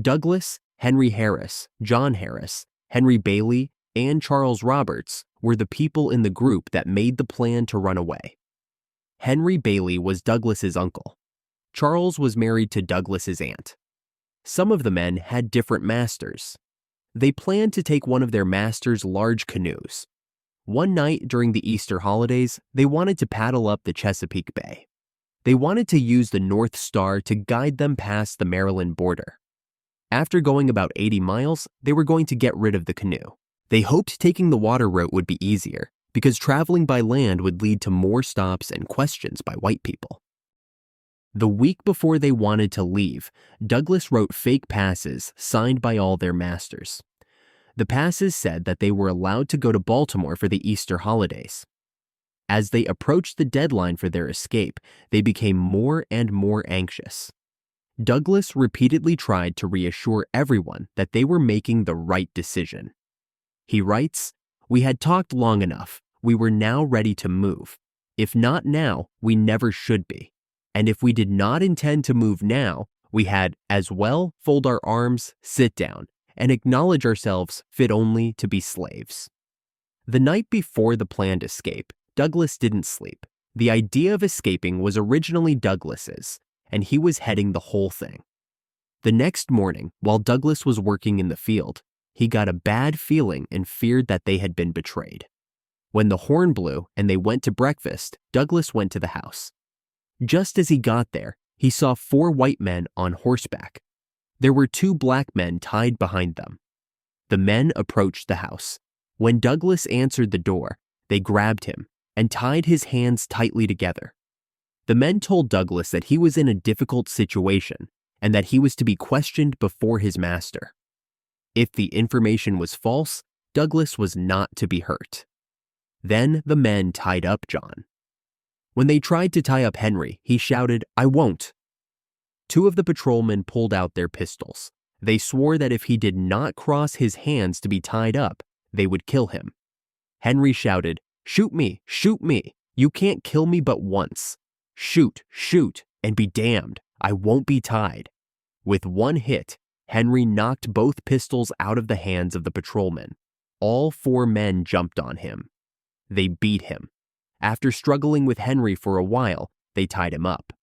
Douglas, Henry Harris, John Harris, Henry Bailey, and Charles Roberts were the people in the group that made the plan to run away. Henry Bailey was Douglas's uncle. Charles was married to Douglas's aunt. Some of the men had different masters. They planned to take one of their master's large canoes. One night during the Easter holidays, they wanted to paddle up the Chesapeake Bay. They wanted to use the North Star to guide them past the Maryland border. After going about 80 miles, they were going to get rid of the canoe. They hoped taking the water route would be easier because traveling by land would lead to more stops and questions by white people. The week before they wanted to leave, Douglas wrote fake passes signed by all their masters. The passes said that they were allowed to go to Baltimore for the Easter holidays. As they approached the deadline for their escape, they became more and more anxious. Douglas repeatedly tried to reassure everyone that they were making the right decision. He writes, "We had talked long enough. We were now ready to move. If not now, we never should be. And if we did not intend to move now, we had as well fold our arms, sit down, and acknowledge ourselves fit only to be slaves." The night before the planned escape, Douglas didn't sleep. The idea of escaping was originally Douglas's, and he was heading the whole thing. The next morning, while Douglas was working in the field, he got a bad feeling and feared that they had been betrayed. When the horn blew and they went to breakfast, Douglas went to the house. Just as he got there, he saw 4 white men on horseback. There were 2 black men tied behind them. The men approached the house. When Douglas answered the door, they grabbed him and tied his hands tightly together. The men told Douglas that he was in a difficult situation and that he was to be questioned before his master. If the information was false, Douglas was not to be hurt. Then the men tied up John. When they tried to tie up Henry, he shouted, "I won't." 2 of the patrolmen pulled out their pistols. They swore that if he did not cross his hands to be tied up, they would kill him. Henry shouted, "Shoot me, shoot me. You can't kill me but once. Shoot, shoot, and be damned. I won't be tied." With one hit, Henry knocked both pistols out of the hands of the patrolmen. All 4 men jumped on him. They beat him. After struggling with Henry for a while, they tied him up.